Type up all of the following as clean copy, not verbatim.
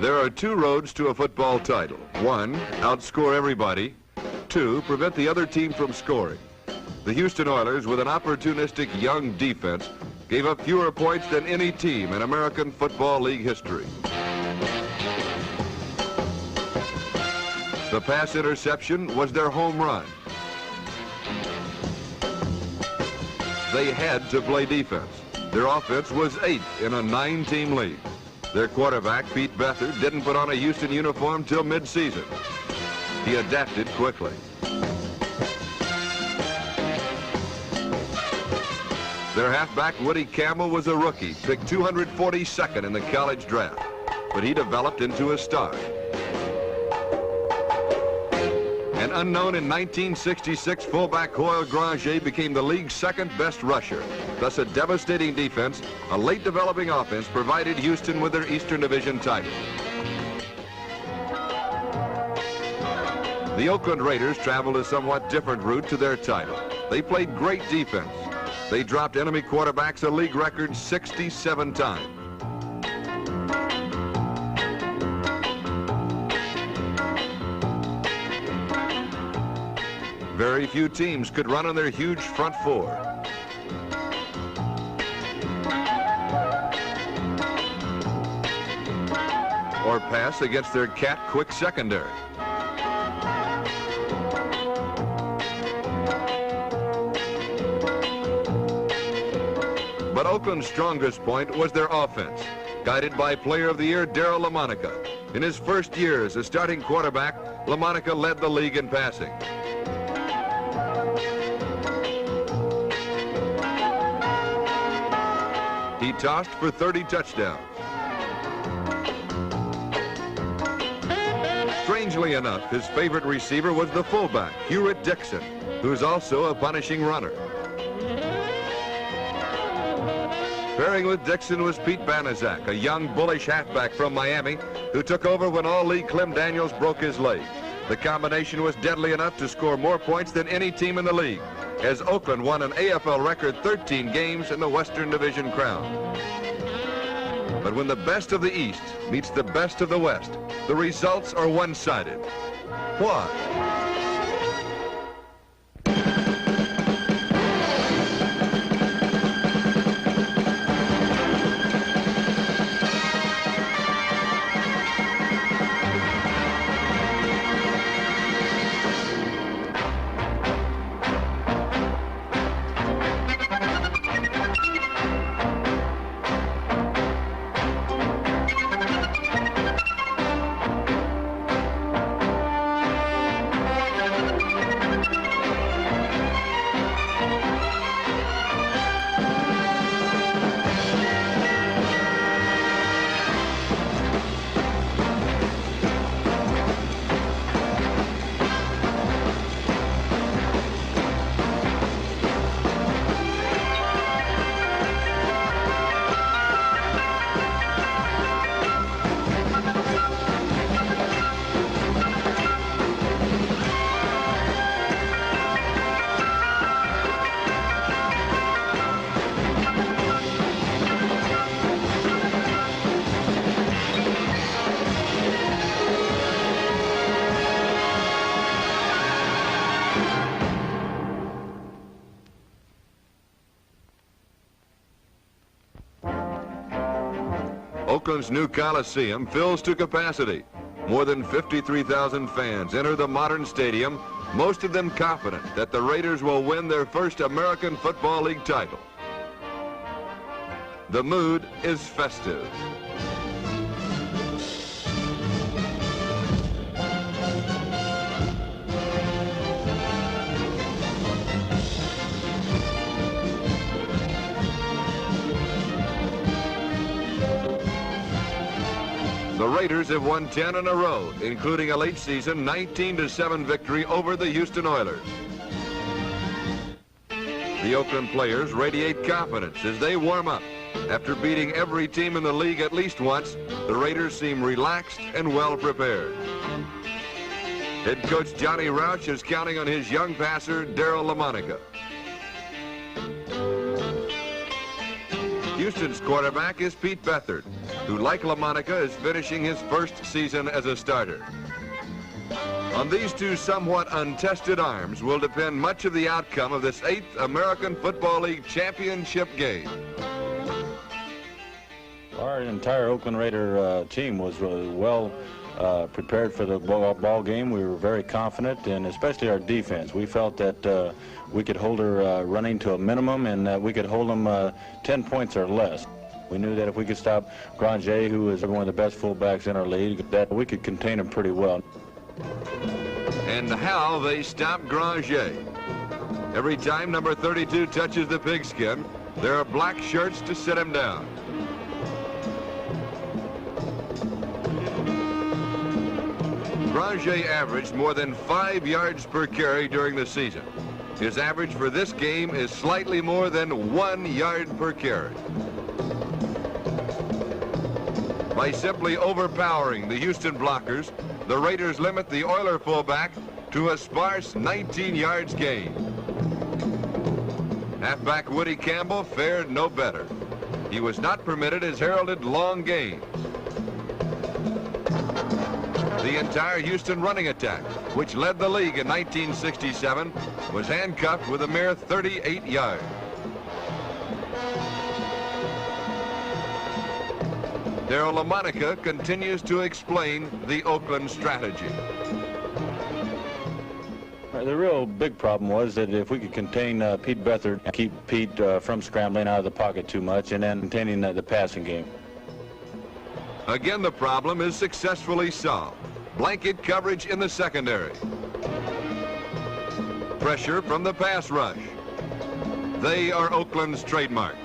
There are two roads to a football title. One, outscore everybody. Two, prevent the other team from scoring. The Houston Oilers, with an opportunistic young defense, gave up fewer points than any team in American Football League history. The pass interception was their home run. They had to play defense. Their offense was 8th in a 9-team league. Their quarterback, Pete Beathard, didn't put on a Houston uniform till mid-season. He adapted quickly. Their halfback, Woody Campbell, was a rookie, picked 242nd in the college draft, but he developed into a star. An unknown in 1966, fullback Hoyle Granger became the league's second-best rusher. Thus, a devastating defense, a late developing offense provided Houston with their Eastern Division title. The Oakland Raiders traveled a somewhat different route to their title. They played great defense. They dropped enemy quarterbacks a league record 67 times. Very few teams could run on their huge front four. Or pass against their cat-quick secondary. But Oakland's strongest point was their offense, guided by Player of the Year Darryl LaMonica. In his first year as a starting quarterback, LaMonica led the league in passing. He tossed for 30 touchdowns. Strangely enough, his favorite receiver was the fullback, Hewitt Dixon, who's also a punishing runner. Pairing with Dixon was Pete Banaszak, a young, bullish halfback from Miami, who took over when All-League Clem Daniels broke his leg. The combination was deadly enough to score more points than any team in the league, as Oakland won an AFL record 13 games in the Western Division crown. But when the best of the East meets the best of the West, the results are one-sided. Why? Oakland's new Coliseum fills to capacity. More than 53,000 fans enter the modern stadium, most of them confident that the Raiders will win their first American Football League title. The mood is festive. The Raiders have won 10 in a row, including a late season 19-7 victory over the Houston Oilers. The Oakland players radiate confidence as they warm up. After beating every team in the league at least once, the Raiders seem relaxed and well prepared. Head coach Johnny Roush is counting on his young passer, Darryl LaMonica. Houston's quarterback is Pete Beathard, who, like LaMonica, is finishing his first season as a starter. On these two somewhat untested arms will depend much of the outcome of this 8th American Football League championship game. Our entire Oakland Raider team was well prepared for the ball game. We were very confident, and especially our defense. We felt that we could hold her running to a minimum, and that we could hold them 10 points or less. We knew that if we could stop Granger, who is one of the best fullbacks in our league, that we could contain him pretty well. And how they stop Granger. Every time number 32 touches the pigskin, there are black shirts to sit him down. Granger averaged more than 5 yards per carry during the season. His average for this game is slightly more than 1 yard per carry. By simply overpowering the Houston blockers, the Raiders limit the Oiler fullback to a sparse 19 yards gain. Halfback Woody Campbell fared no better. He was not permitted his heralded long gains. The entire Houston running attack, which led the league in 1967, was handcuffed with a mere 38 yards. Darryl LaMonica continues to explain the Oakland strategy. The real big problem was that if we could contain Pete Beathard and keep Pete from scrambling out of the pocket too much, and then containing the passing game. Again, the problem is successfully solved. Blanket coverage in the secondary. Pressure from the pass rush. They are Oakland's trademarks.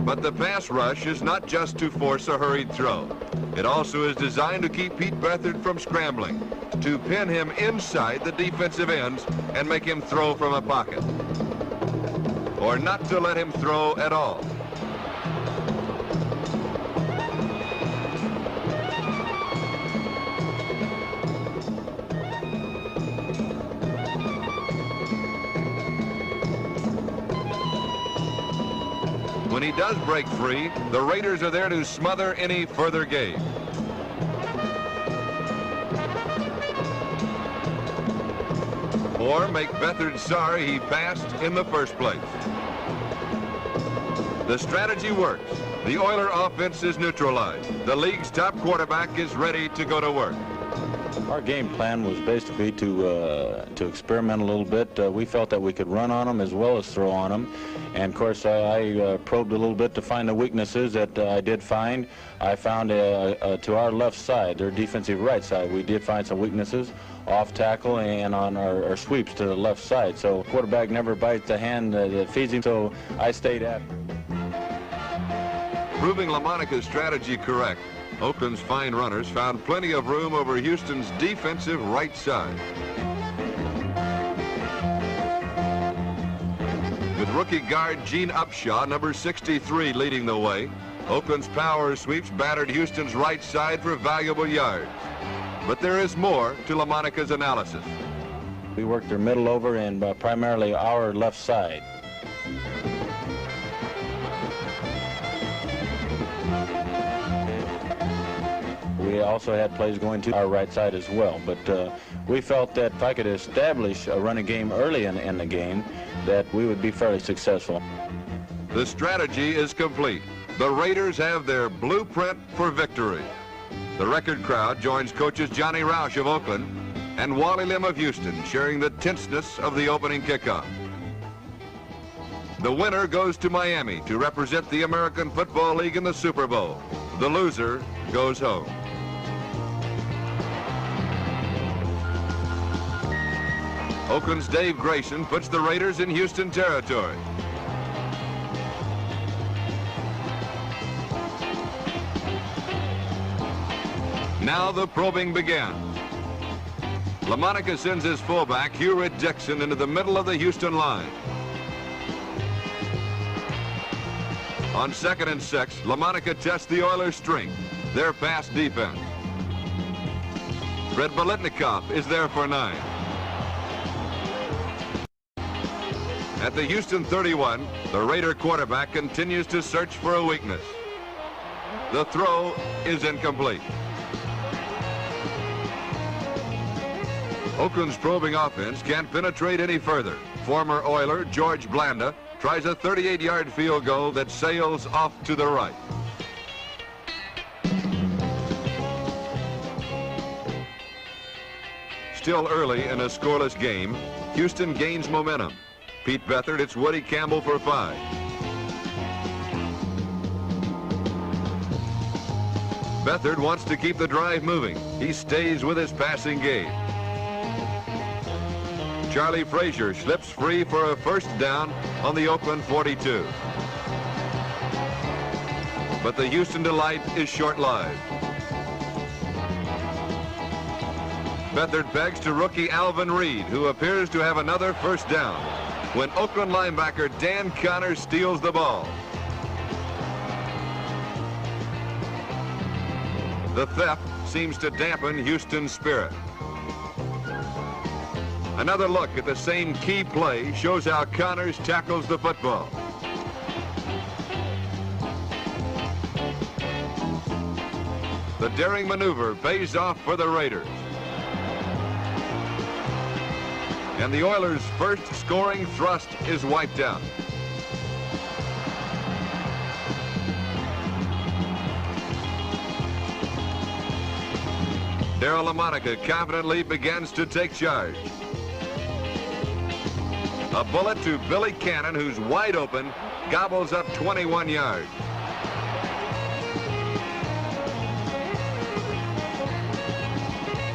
But the pass rush is not just to force a hurried throw. It also is designed to keep Pete Beathard from scrambling, to pin him inside the defensive ends and make him throw from a pocket, or not to let him throw at all. When he does break free, the Raiders are there to smother any further gain. Or make Beathard sorry he passed in the first place. The strategy works. The Oiler offense is neutralized. The league's top quarterback is ready to go to work. Our game plan was basically to experiment a little bit. We felt that we could run on them as well as throw on them. And of course, I probed a little bit to find the weaknesses that I did find. I found to our left side, their defensive right side, we did find some weaknesses off tackle and on our sweeps to the left side. So quarterback never bites the hand that feeds him, so I stayed after. Proving LaMonica's strategy correct, Oakland's fine runners found plenty of room over Houston's defensive right side. With rookie guard Gene Upshaw, number 63, leading the way, Oakland's power sweeps battered Houston's right side for valuable yards. But there is more to LaMonica's analysis. We worked their middle over and primarily our left side. We also had plays going to our right side as well, but we felt that if I could establish a running game early in the game, that we would be fairly successful. The strategy is complete. The Raiders have their blueprint for victory. The record crowd joins coaches Johnny Roush of Oakland and Wally Lim of Houston, sharing the tenseness of the opening kickoff. The winner goes to Miami to represent the American Football League in the Super Bowl. The loser goes home. Oakland's Dave Grayson puts the Raiders in Houston territory. Now the probing begins. LaMonica sends his fullback, Hugh Dixon, into the middle of the Houston line. On 2nd and 6, LaMonica tests the Oilers' strength, their pass defense. Fred Biletnikoff is there for 9. At the Houston 31, the Raider quarterback continues to search for a weakness. The throw is incomplete. Oakland's probing offense can't penetrate any further. Former Oiler George Blanda tries a 38-yard field goal that sails off to the right. Still early in a scoreless game, Houston gains momentum. Pete Beathard, it's Woody Campbell for 5. Beathard wants to keep the drive moving. He stays with his passing game. Charlie Frazier slips free for a first down on the Oakland 42. But the Houston delight is short-lived. Beathard begs to rookie Alvin Reed, who appears to have another first down, when Oakland linebacker Dan Connor steals the ball. The theft seems to dampen Houston's spirit. Another look at the same key play shows how Connors tackles the football. The daring maneuver pays off for the Raiders. And the Oilers' first scoring thrust is wiped out. Darryl LaMonica confidently begins to take charge. A bullet to Billy Cannon, who's wide open, gobbles up 21 yards.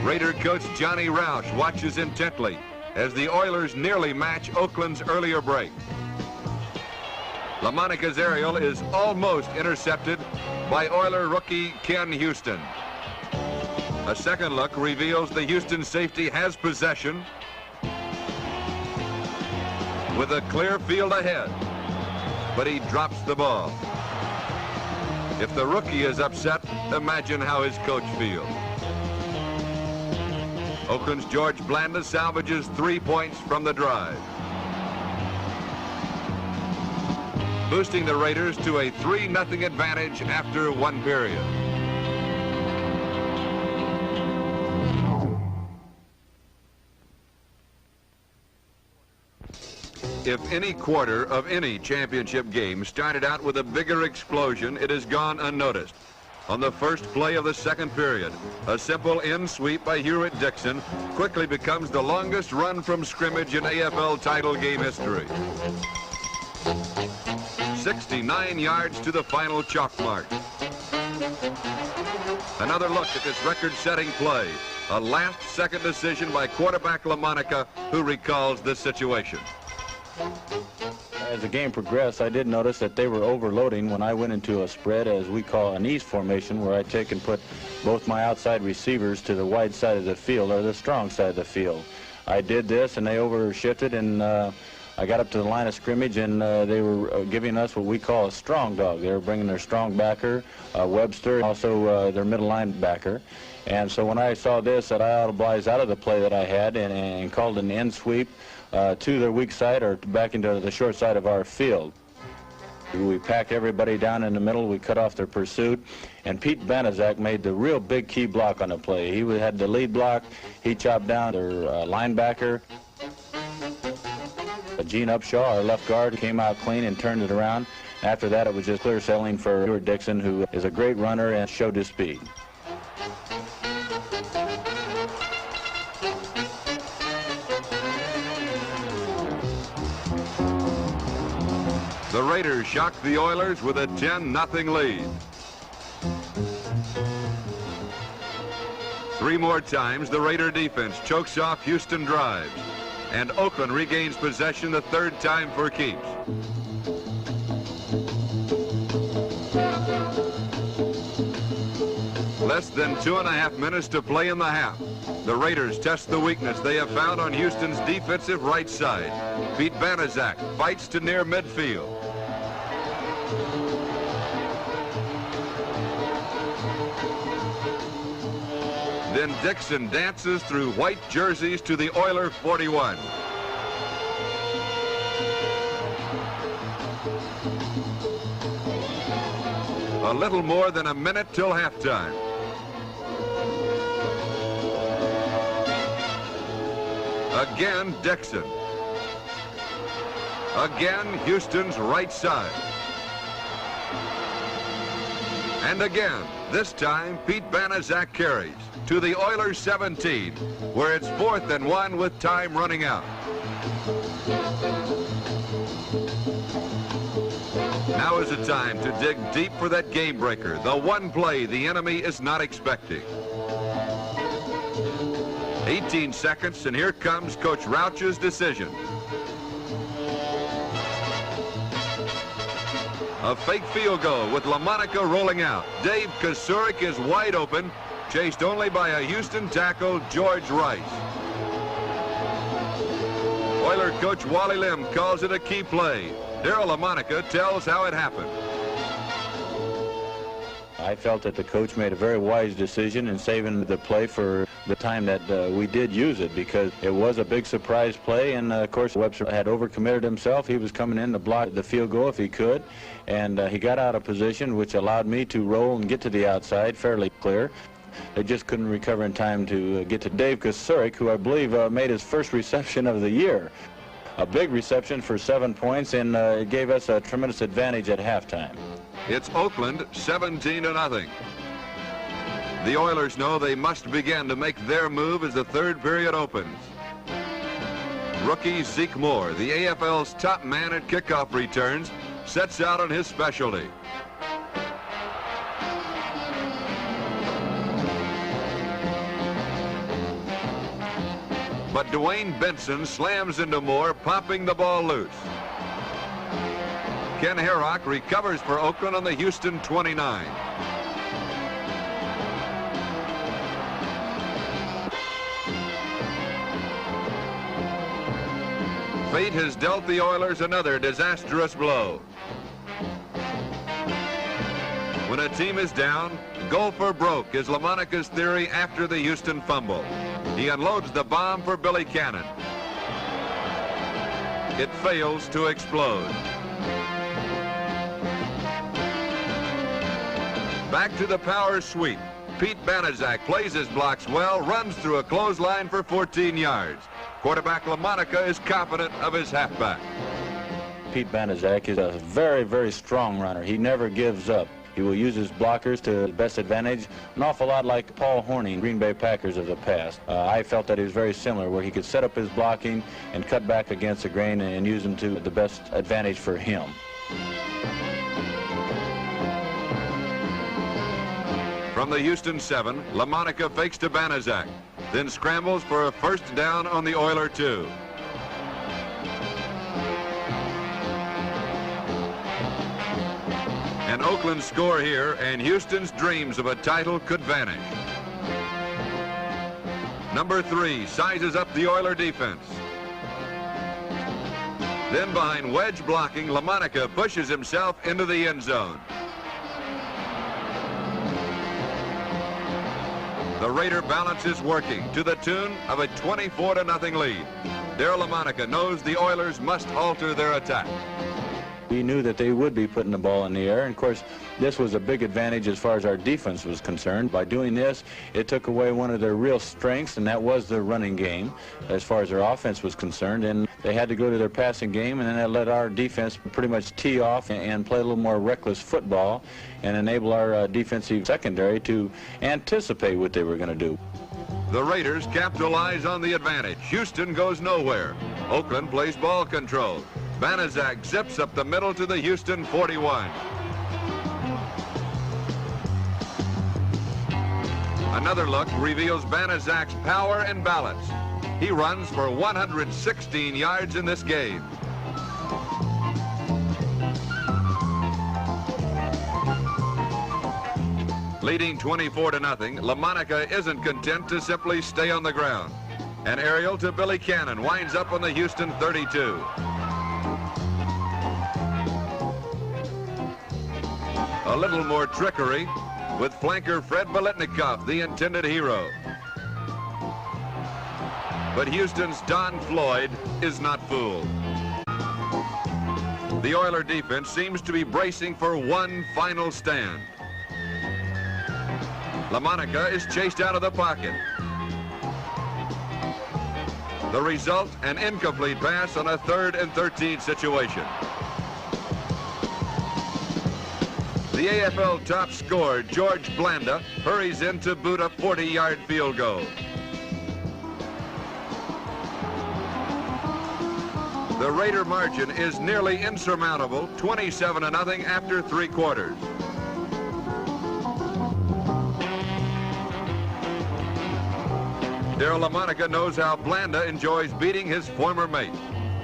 Raider coach Johnny Roush watches intently as the Oilers nearly match Oakland's earlier break. LaMonica's aerial is almost intercepted by Oiler rookie Ken Houston. A second look reveals the Houston safety has possession with a clear field ahead, but he drops the ball. If the rookie is upset, imagine how his coach feels. Oakland's George Blanda salvages 3 points from the drive, boosting the Raiders to a 3-0 advantage after 1 period. If any quarter of any championship game started out with a bigger explosion, it has gone unnoticed. On the first play of the second period, a simple in sweep by Hewitt Dixon quickly becomes the longest run from scrimmage in AFL title game history. 69 yards to the final chalk mark. Another look at this record-setting play, a last-second decision by quarterback LaMonica, who recalls this situation. As the game progressed, I did notice that they were overloading when I went into a spread, as we call an ease formation, where I take and put both my outside receivers to the wide side of the field, or the strong side of the field. I did this, and they overshifted, and I got up to the line of scrimmage, and they were giving us what we call a strong dog. They were bringing their strong backer, Webster, also their middle linebacker. And so when I saw this, that I audibilized out of the play that I had and called an end sweep to their weak side or back into the short side of our field. We packed everybody down in the middle. We cut off their pursuit. And Pete Banaszak made the real big key block on the play. He had the lead block. He chopped down their linebacker. Gene Upshaw, our left guard, came out clean and turned it around. After that, it was just clear sailing for Hewitt Dixon, who is a great runner and showed his speed. The Raiders shocked the Oilers with a 10-0 lead. 3 more times, the Raider defense chokes off Houston drives, and Oakland regains possession the 3rd time for keeps. Less than 2.5 minutes to play in the half. The Raiders test the weakness they have found on Houston's defensive right side. Pete Banaszak fights to near midfield. Then Dixon dances through white jerseys to the Oiler 41. A little more than a minute till halftime. Again, Dixon. Again, Houston's right side. And again, this time, Pete Banaszak carries to the Oilers 17, where it's 4th and 1 with time running out. Now is the time to dig deep for that game breaker, the one play the enemy is not expecting. 18 seconds, and here comes Coach Rauch's decision. A fake field goal with LaMonica rolling out. Dave Kasurik is wide open, chased only by a Houston tackle, George Rice. Oiler coach Wally Lim calls it a key play. Darryl LaMonica tells how it happened. I felt that the coach made a very wise decision in saving the play for the time that we did use it, because it was a big surprise play, and of course Webster had overcommitted himself. He was coming in to block the field goal if he could, and he got out of position, which allowed me to roll and get to the outside fairly clear. They just couldn't recover in time to get to Dave Kasurik, who I believe made his first reception of the year. A big reception for 7 points, and it gave us a tremendous advantage at halftime. It's Oakland 17-0. The Oilers know they must begin to make their move as the third period opens. Rookie Zeke Moore, the AFL's top man at kickoff returns, sets out on his specialty. But Dwayne Benson slams into Moore, popping the ball loose. Ken Herrock recovers for Oakland on the Houston 29. Fate has dealt the Oilers another disastrous blow. When a team is down, go for broke is LaMonica's theory after the Houston fumble. He unloads the bomb for Billy Cannon. It fails to explode. Back to the power sweep. Pete Banaszak plays his blocks well, runs through a clothesline for 14 yards. Quarterback LaMonica is confident of his halfback. Pete Banaszak is a very, very strong runner. He never gives up. He will use his blockers to his best advantage, an awful lot like Paul Hornung, Green Bay Packers of the past. I felt that he was very similar, where he could set up his blocking and cut back against the grain and use them to the best advantage for him. From the Houston 7, LaMonica fakes to Banaszak, then scrambles for a first down on the Oiler 2. An Oakland score here, and Houston's dreams of a title could vanish. Number 3 sizes up the Oiler defense. Then behind wedge blocking, LaMonica pushes himself into the end zone. The Raider balance is working to the tune of a 24-0 lead. Darryl LaMonica knows the Oilers must alter their attack. We knew that they would be putting the ball in the air, and of course this was a big advantage as far as our defense was concerned. By doing this, it took away one of their real strengths, and that was their running game as far as their offense was concerned, and they had to go to their passing game, and then that let our defense pretty much tee off and play a little more reckless football and enable our defensive secondary to anticipate what they were going to do. The Raiders capitalize on the advantage. Houston goes nowhere. Oakland plays ball control. Banaszak zips up the middle to the Houston 41. Another look reveals Banaszak's power and balance. He runs for 116 yards in this game. Leading 24-0, LaMonica isn't content to simply stay on the ground. An aerial to Billy Cannon winds up on the Houston 32. A little more trickery with flanker Fred Biletnikoff, the intended hero. But Houston's Don Floyd is not fooled. The Oiler defense seems to be bracing for one final stand. LaMonica is chased out of the pocket. The result, an incomplete pass on a 3rd and 13 situation. The AFL top scorer, George Blanda, hurries in to boot a 40-yard field goal. The Raider margin is nearly insurmountable, 27-0 after 3 quarters. Darryl LaMonica knows how Blanda enjoys beating his former mate.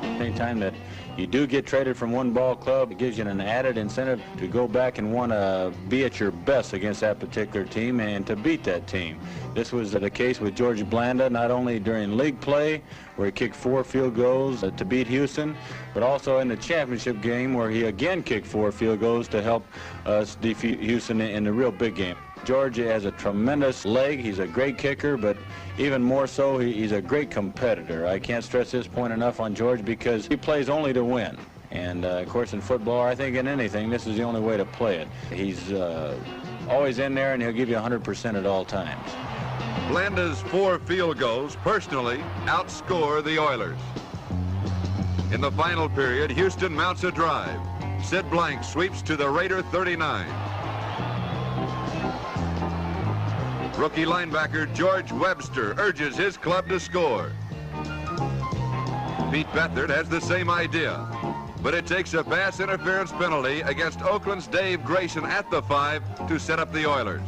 Anytime that you do get traded from one ball club, it gives you an added incentive to go back and want to be at your best against that particular team and to beat that team. This was the case with George Blanda, not only during league play, where he kicked 4 field goals to beat Houston, but also in the championship game, where he again kicked 4 field goals to help us defeat Houston in the real big game. George has a tremendous leg. He's a great kicker, but even more so, he's a great competitor. I can't stress this point enough on George because he plays only to win. And, of course, in football, I think in anything, this is the only way to play it. He's always in there, and he'll give you 100% at all times. Blanda's 4 field goals personally outscore the Oilers. In the final period, Houston mounts a drive. Sid Blank sweeps to the Raider 39. Rookie linebacker George Webster urges his club to score. Pete Beathard has the same idea, but it takes a pass interference penalty against Oakland's Dave Grayson at the 5 to set up the Oilers.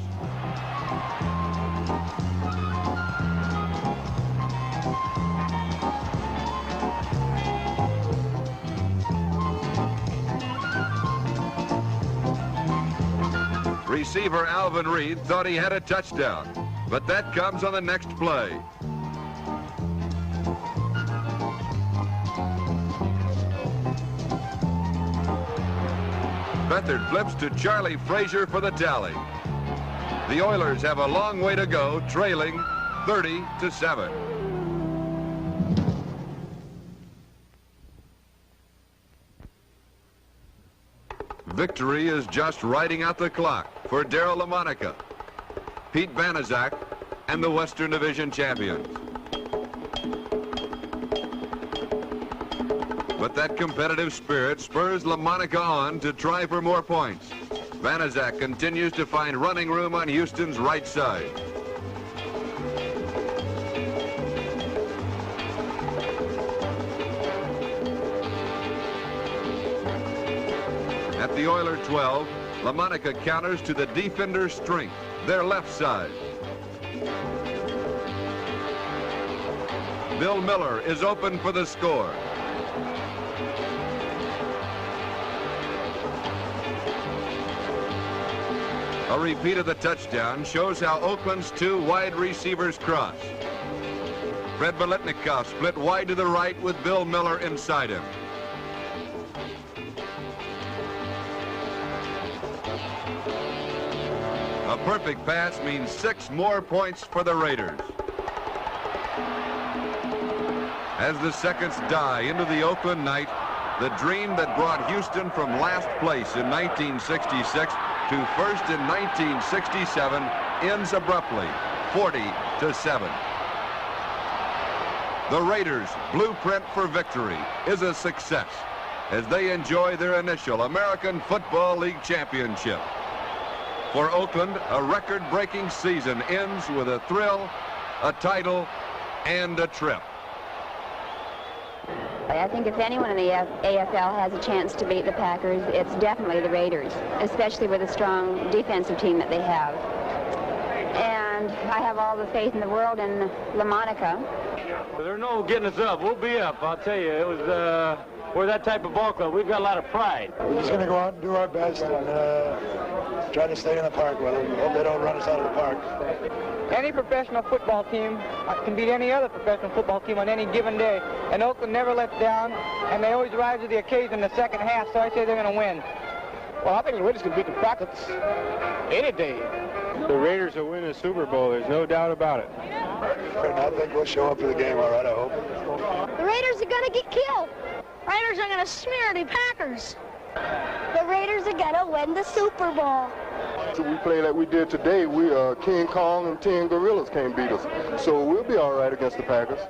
Receiver Alvin Reed thought he had a touchdown, but that comes on the next play. Beathard flips to Charlie Frazier for the tally. The Oilers have a long way to go, trailing 30-7. Victory is just riding out the clock for Darryl LaMonica, Pete Banaszak, and the Western Division champions. But that competitive spirit spurs LaMonica on to try for more points. Banaszak continues to find running room on Houston's right side. At the Oiler 12, LaMonica counters to the defender's strength, their left side. Bill Miller is open for the score. A repeat of the touchdown shows how Oakland's 2 wide receivers cross. Fred Biletnikoff split wide to the right with Bill Miller inside him. A perfect pass means 6 more points for the Raiders. As the seconds die into the Oakland night, the dream that brought Houston from last place in 1966 to first in 1967 ends abruptly, 40-7. The Raiders' blueprint for victory is a success as they enjoy their initial American Football League championship. For Oakland, a record-breaking season ends with a thrill, a title, and a trip. I think if anyone in the AFL has a chance to beat the Packers, it's definitely the Raiders, especially with a strong defensive team that they have. And I have all the faith in the world in LaMonica. There's no getting us up. We'll be up, I'll tell you. It was, we're that type of ball club. We've got a lot of pride. We're just going to go out and do our best and try to stay in the park with them. Hope they don't run us out of the park. Any professional football team can beat any other professional football team on any given day. And Oakland never lets down, and they always rise to the occasion in the second half, so I say they're going to win. Well, I think the Raiders can beat the Packers any day. The Raiders will win the Super Bowl. There's no doubt about it. And I think we'll show up for the game all right, I hope. The Raiders are going to get killed. Raiders are going to smear the Packers. The Raiders are going to win the Super Bowl. If we play like we did today, we King Kong and 10 Gorillas can't beat us. So we'll be all right against the Packers.